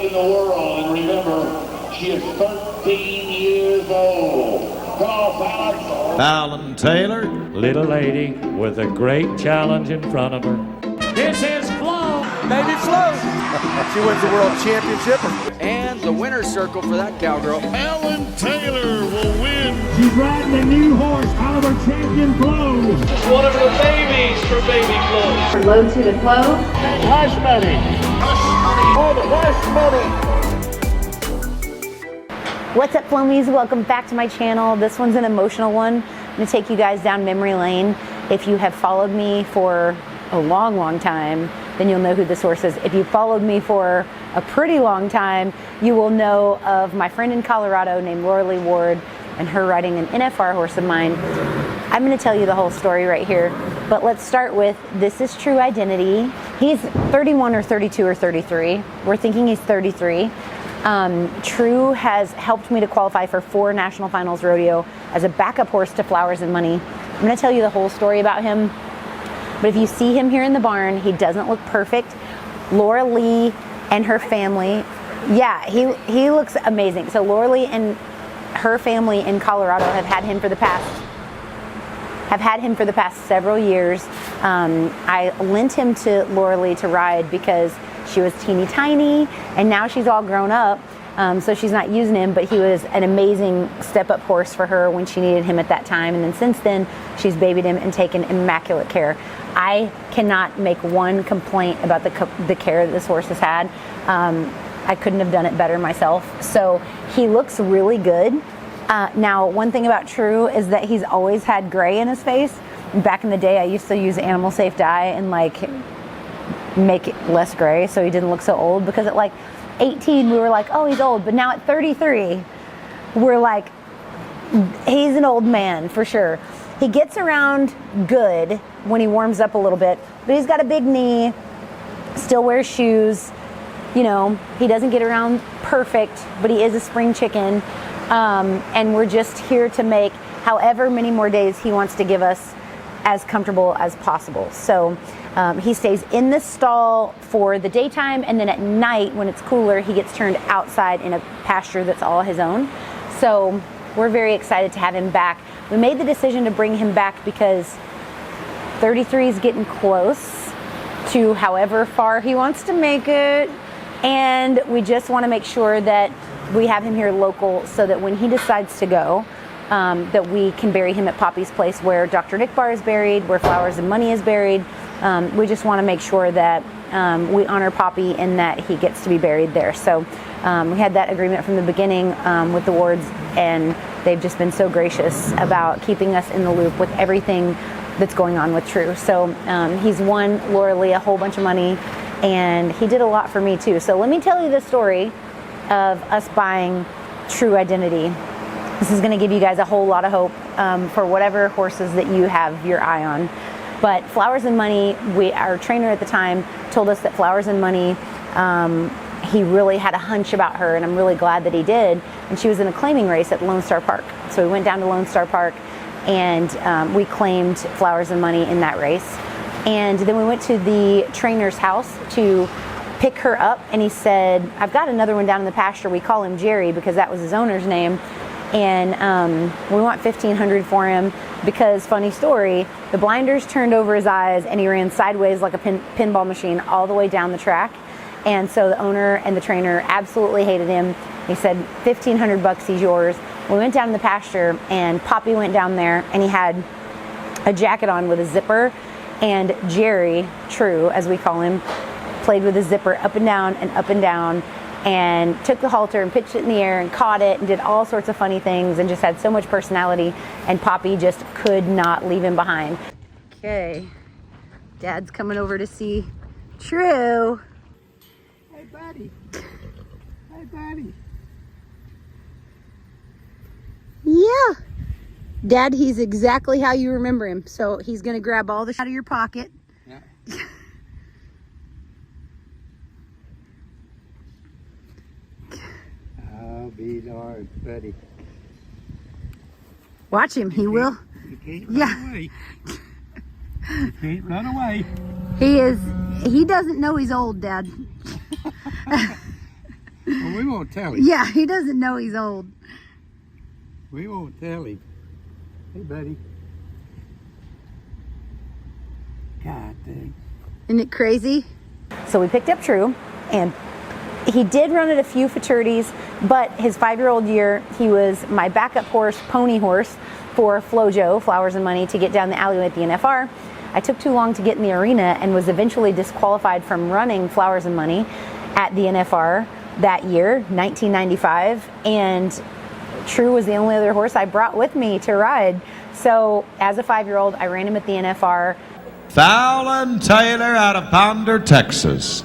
in the world. And remember, she is 13 years old. Come on, Fallon. Fallon Taylor. Little lady with a great challenge in front of her. This is Flo. Baby Flo. She wins the world championship. And the winner's circle for that cowgirl. Fallon Taylor will win. She's riding the new horse, Oliver Champion Flo. It's one of the babies for Baby Flo. Low to the flow. Hush money. Oh, the hush money. What's up, Flomies? Welcome back to my channel. This one's an emotional one. I'm gonna take you guys down memory lane. If you have followed me for a long time, then you'll know who this horse is. If you followed me for a pretty long time, you will know of my friend in Colorado named Laura Lee Ward and her riding an NFR horse of mine. I'm gonna tell you the whole story right here, but let's start with, this is True Identity. He's 31 or 32 or 33. We're thinking he's 33. True has helped me to qualify for 4 national finals rodeo as a backup horse to Flowers and Money. I'm gonna tell you the whole story about him, but if you see him here in the barn, he doesn't look perfect. Laura Lee and her family, yeah, he looks amazing. So Laura Lee and her family in Colorado have had him for the past several years. I lent him to Laura Lee to ride because she was teeny tiny, and now she's all grown up, so she's not using him, but he was an amazing step-up horse for her when she needed him at that time, and then since then, she's babied him and taken immaculate care. I cannot make one complaint about the care that this horse has had. I couldn't have done it better myself, so he looks really good. Now, one thing about True is that he's always had gray in his face. Back in the day, I used to use animal safe dye and like make it less gray so he didn't look so old, because at like 18 we were like, oh, he's old, but now at 33 we're like, he's an old man for sure. He gets around good when he warms up a little bit, but he's got a big knee, still wears shoes, you know, he doesn't get around perfect, but he is a spring chicken, and we're just here to make however many more days he wants to give us as comfortable as possible. So he stays in the stall for the daytime, and then at night when it's cooler, he gets turned outside in a pasture that's all his own. So we're very excited to have him back. We made the decision to bring him back because 33 is getting close to however far he wants to make it, and we just want to make sure that we have him here local so that when he decides to go, that we can bury him at Poppy's place where Dr. Nick Barr is buried, where Flowers and Money is buried. We just want to make sure that we honor Poppy and that he gets to be buried there. So we had that agreement from the beginning with the Wards, and they've just been so gracious about keeping us in the loop with everything that's going on with True. So he's won Laura Lee a whole bunch of money, and he did a lot for me too. So let me tell you the story of us buying True Identity. This is going to give you guys a whole lot of hope for whatever horses that you have your eye on. But Flowers and Money, our trainer at the time told us that Flowers and Money, he really had a hunch about her, and I'm really glad that he did. And she was in a claiming race at Lone Star Park. So we went down to Lone Star Park, and we claimed Flowers and Money in that race. And then we went to the trainer's house to pick her up, and he said, I've got another one down in the pasture. We call him Jerry because that was his owner's name. And we want $1,500 for him because, funny story, the blinders turned over his eyes and he ran sideways like a pinball machine all the way down the track. And so the owner and the trainer absolutely hated him. He said, $1,500, he's yours. We went down in the pasture, and Poppy went down there, and he had a jacket on with a zipper, and Jerry, True as we call him, played with his zipper up and down and up and down, and took the halter and pitched it in the air and caught it and did all sorts of funny things and just had so much personality, and Poppy just could not leave him behind. Okay, Dad's coming over to see True. Hey, buddy. Hey, buddy. Yeah. Dad, he's exactly how you remember him. So he's going to grab all the shit out of your pocket. Yeah. I'll be darned, buddy. Watch him. He will. You can't run away. You can't run away. He doesn't know he's old, Dad. we won't tell him. Yeah, he doesn't know he's old. We won't tell him. Hey, buddy. God dang. Isn't it crazy? So we picked up True, and he did run at a few futurities, but his 5-year-old year, he was my backup horse, pony horse, for Flojo, Flowers and Money, to get down the alleyway at the NFR. I took too long to get in the arena and was eventually disqualified from running Flowers and Money at the NFR that year, 1995, and True was the only other horse I brought with me to ride. So as a 5-year-old, I ran him at the NFR. Fallon Taylor out of Ponder, Texas.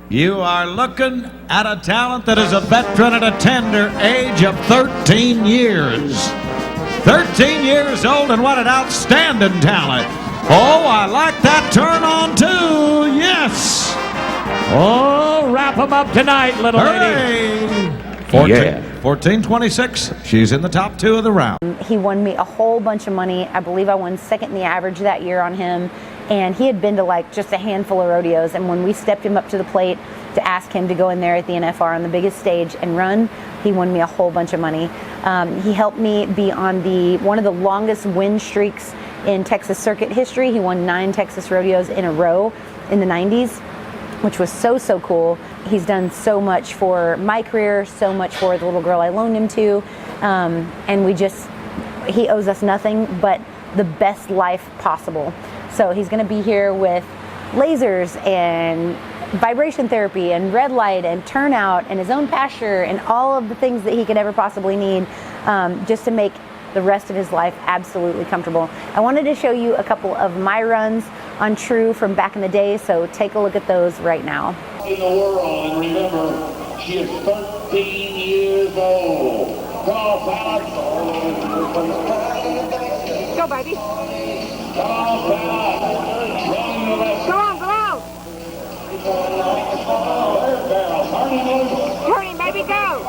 You are looking at a talent that is a veteran at a tender age of 13 years. 13 years old, and what an outstanding talent. Oh, I like that turn on too. Yes. Oh, wrap him up tonight, little lady. Hooray. 14-26. She's in the top 2 of the round. He won me a whole bunch of money. I believe I won second in the average that year on him. And he had been to like just a handful of rodeos. And when we stepped him up to the plate to ask him to go in there at the NFR on the biggest stage and run, he won me a whole bunch of money. He helped me be on one of the longest win streaks in Texas circuit history. He won 9 Texas rodeos in a row in the 90s, which was so cool. He's done so much for my career, so much for the little girl I loaned him to, and he owes us nothing but the best life possible. So he's gonna be here with lasers and vibration therapy and red light and turnout and his own pasture and all of the things that he could ever possibly need, just to make the rest of his life absolutely comfortable. I wanted to show you a couple of my runs on True from back in the day, so take a look at those right now. In the world, and remember, she is 13 years old. Call Fallon. Go, baby. Call Fallon. Running the left. Go on, turn him, baby, go.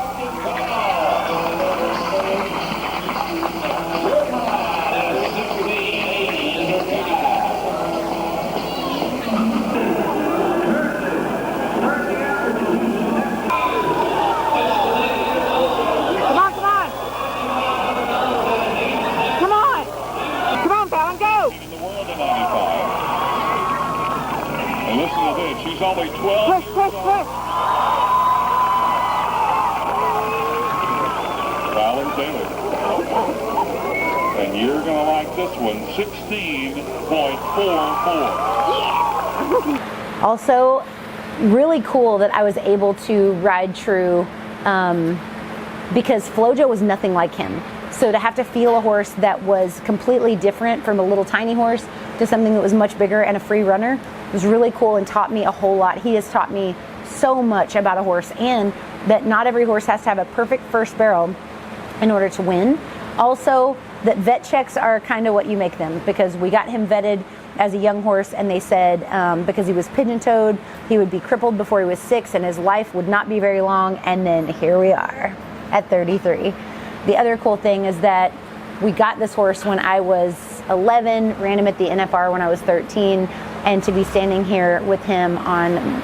And listen to this, she's only 12. Push. Fallon Taylor. And you're going to like this one, 16.44. Also, really cool that I was able to ride True, because Flojo was nothing like him. So to have to feel a horse that was completely different from a little tiny horse to something that was much bigger and a free runner was really cool and taught me a whole lot. He has taught me so much about a horse, and that not every horse has to have a perfect first barrel in order to win. Also, that vet checks are kind of what you make them, because we got him vetted as a young horse, and they said because he was pigeon-toed, he would be crippled before he was 6 and his life would not be very long, and then here we are at 33. The other cool thing is that we got this horse when I was 11, ran him at the NFR when I was 13, and to be standing here with him on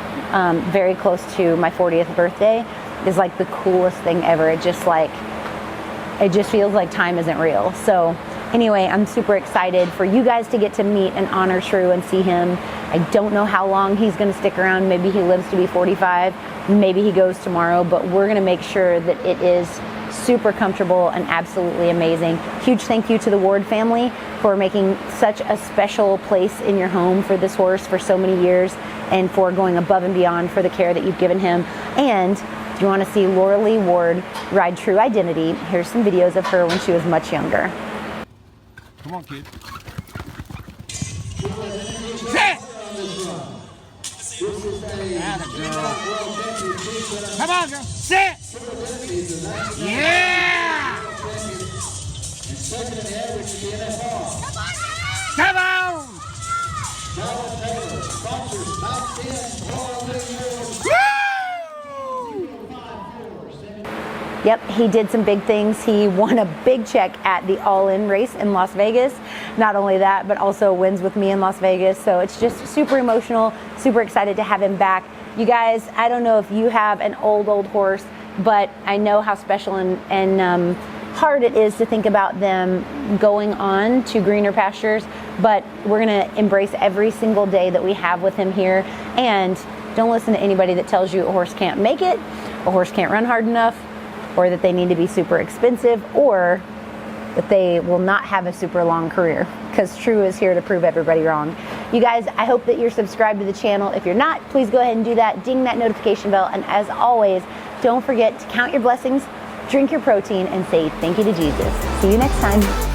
very close to my 40th birthday is like the coolest thing ever. It just feels like time isn't real. So anyway, I'm super excited for you guys to get to meet and honor True and see him. I don't know how long he's going to stick around. Maybe he lives to be 45. Maybe he goes tomorrow, but we're going to make sure that it is super comfortable and absolutely amazing. Huge thank you to the Ward family for making such a special place in your home for this horse for so many years, and for going above and beyond for the care that you've given him. And if you want to see Laura Lee Ward ride True Identity, here's some videos of her when she was much younger. Come on, kid. Sit! Come on, girl. Sit! Yeah! Come on! Yep, he did some big things. He won a big check at the All-In race in Las Vegas. Not only that, but also wins with me in Las Vegas. So it's just super emotional, super excited to have him back. You guys, I don't know if you have an old horse, but I know how special and hard it is to think about them going on to greener pastures, but we're gonna embrace every single day that we have with him here. And don't listen to anybody that tells you a horse can't make it, a horse can't run hard enough, or that they need to be super expensive, or that they will not have a super long career, because True is here to prove everybody wrong. You guys, I hope that you're subscribed to the channel. If you're not, please go ahead and do that. Ding that notification bell. And as always, don't forget to count your blessings, drink your protein, and say thank you to Jesus. See you next time.